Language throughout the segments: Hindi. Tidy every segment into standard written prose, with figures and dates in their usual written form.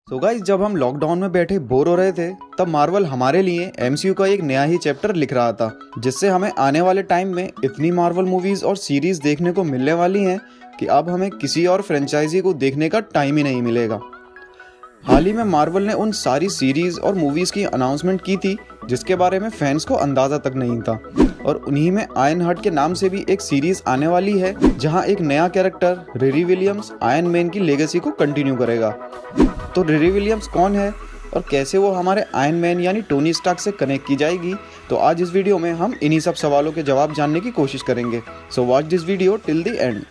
सो गाइस, जब हम लॉकडाउन में बैठे बोर हो रहे थे तब मार्वल हमारे लिए एमसीयू का एक नया ही चैप्टर लिख रहा था, जिससे हमें आने वाले टाइम में इतनी मार्वल मूवीज और सीरीज देखने को मिलने वाली हैं कि अब हमें किसी और फ्रेंचाइजी को देखने का टाइम ही नहीं मिलेगा। हाल ही में मार्वल ने उन सारी सीरीज और मूवीज की अनाउंसमेंट की थी जिसके बारे में फैंस को अंदाजा तक नहीं था, और उन्हीं में आयरन हार्ट के नाम से भी एक सीरीज आने वाली है जहां एक नया character Riri Williams iron man की लेगेसी को कंटिन्यू करेगा। तो रिरी विलियम्स कौन है और कैसे वो हमारे आयरन मैन यानी टोनी स्टार्क से कनेक्ट की जाएगी, तो आज इस वीडियो में हम इन्हीं सब सवालों के जवाब जानने की कोशिश करेंगे। So watch this video till the end.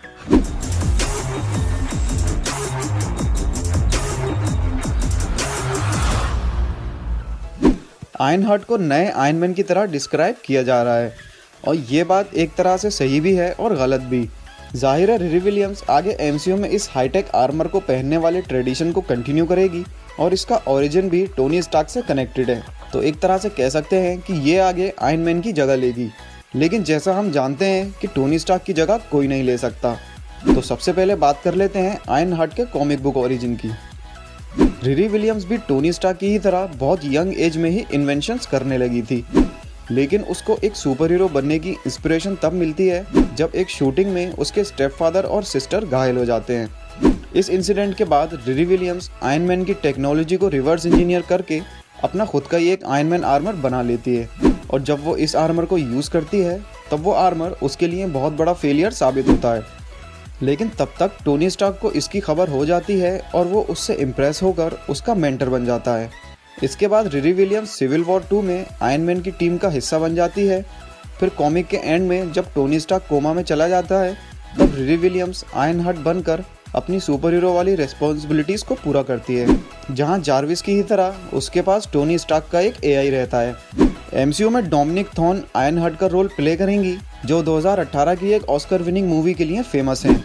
Iron heart को नए आयरन मैन की तरह डिस्क्राइब किया जा रहा है, और ये बात एक तरह से सही भी है और गलत भी। जाहिर है रिरी विलियम्स आगे एमसीयू में इस हाईटेक आर्मर को पहनने वाले ट्रेडिशन को कंटिन्यू करेगी और इसका ओरिजिन भी टोनी स्टार्क से कनेक्टेड है, तो एक तरह से कह सकते हैं कि ये आगे आयरन मैन की जगह लेगी। लेकिन जैसा हम जानते हैं कि टोनी स्टार्क की जगह कोई नहीं ले सकता, तो सबसे पहले बात कर लेते हैं आयरन हार्ट के कॉमिक बुक ओरिजिन की। रिरी विलियम्स भी टोनी स्टार्क की ही तरह बहुत यंग एज में ही इन्वेंशंस करने लगी थी, लेकिन उसको एक सुपर हीरो बनने की इंस्पिरेशन तब मिलती है जब एक शूटिंग में उसके स्टेपफादर और सिस्टर घायल हो जाते हैं। इस इंसिडेंट के बाद रिरी विलियम्स आयरन मैन की टेक्नोलॉजी को रिवर्स इंजीनियर करके अपना खुद का ही एक आयरन मैन आर्मर बना लेती है, और जब वो इस आर्मर को यूज़ करती है तब वो आर्मर उसके लिए बहुत बड़ा फेलियर साबित होता है। लेकिन तब तक टोनी स्टार्क को इसकी खबर हो जाती है और वो उससे इम्प्रेस होकर उसका मेंटर बन जाता है। इसके बाद रिरी विलियम्स सिविल वॉर 2 में आयरन मैन की टीम का हिस्सा बन जाती है। फिर कॉमिक के एंड में जब टोनी स्टार्क कोमा में चला जाता है तब रिरी विलियम्स आयरन हार्ट बनकर अपनी सुपर हीरो वाली रिस्पॉन्सिबिलिटीज़ को पूरा करती है, जहां जार्विस की ही तरह उसके पास टोनी स्टार्क का एक एआई रहता है। एमसीयू में डोमिनिक थॉर्न आयरन हार्ट का रोल प्ले करेंगी, जो 2018 की एक ऑस्कर विनिंग मूवी के लिए फेमस हैं।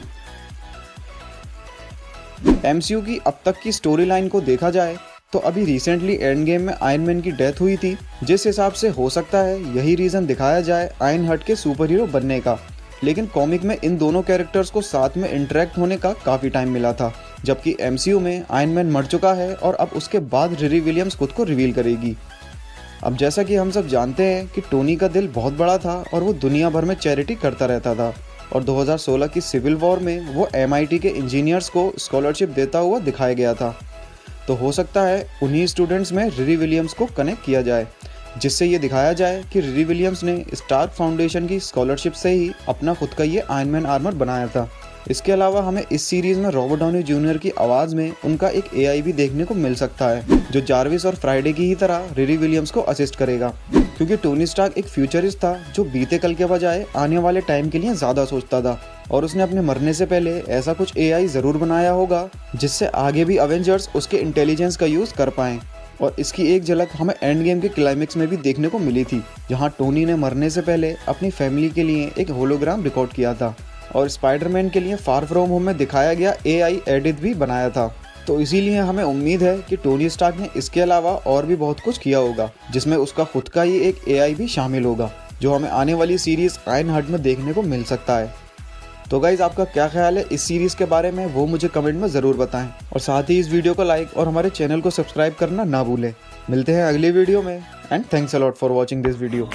एमसीयू की अब तक की स्टोरी लाइन को देखा जाए तो अभी रिसेंटली एंड गेम में आयरन मैन की डेथ हुई थी, जिस हिसाब से हो सकता है यही रीज़न दिखाया जाए आयरन हार्ट के सुपर हीरो बनने का। लेकिन कॉमिक में इन दोनों कैरेक्टर्स को साथ में इंटरेक्ट होने का काफ़ी टाइम मिला था, जबकि एमसीयू में आयरन मैन मर चुका है और अब उसके बाद रिरी विलियम्स खुद को रिवील करेगी। अब जैसा कि हम सब जानते हैं कि टोनी का दिल बहुत बड़ा था और वो दुनिया भर में चैरिटी करता रहता था, और 2016 की सिविल वॉर में वो MIT के इंजीनियर्स को स्कॉलरशिप देता हुआ दिखाया गया था। तो हो सकता है उन्हीं स्टूडेंट्स में रिरी विलियम्स को कनेक्ट किया जाए, जिससे ये दिखाया जाए कि रिरी विलियम्स ने स्टार्क फाउंडेशन की स्कॉलरशिप से ही अपना खुद का ये आयरन मैन आर्मर बनाया था। इसके अलावा हमें इस सीरीज़ में रॉबर्ट डाउनी जूनियर की आवाज़ में उनका एक AI भी देखने को मिल सकता है, जो जार्विस और फ्राइडे की ही तरह रिरी विलियम्स को असिस्ट करेगा, क्योंकि टोनी स्टार्क एक फ्यूचरिस्ट था जो बीते कल के बजाय आने वाले टाइम के लिए ज़्यादा सोचता था, और उसने अपने मरने से पहले ऐसा कुछ AI ज़रूर बनाया होगा जिससे आगे भी अवेंजर्स उसके इंटेलिजेंस का यूज़ कर पाएँ। और इसकी एक झलक हमें एंड गेम के क्लाइमेक्स में भी देखने को मिली थी, जहां टोनी ने मरने से पहले अपनी फैमिली के लिए एक होलोग्राम रिकॉर्ड किया था, और स्पाइडरमैन के लिए फार फ्रॉम होम में दिखाया गया AI एडिट भी बनाया था। तो इसीलिए हमें उम्मीद है कि टोनी स्टार्क ने इसके अलावा और भी बहुत कुछ किया होगा, जिसमें उसका खुद का ही एक AI भी शामिल होगा, जो हमें आने वाली सीरीज़ आयरन हार्ट में देखने को मिल सकता है। तो गाइज, आपका क्या ख्याल है इस सीरीज़ के बारे में, वो मुझे कमेंट में ज़रूर बताएं, और साथ ही इस वीडियो को लाइक और हमारे चैनल को सब्सक्राइब करना ना भूलें। मिलते हैं अगली वीडियो में, and thanks a lot for watching this video.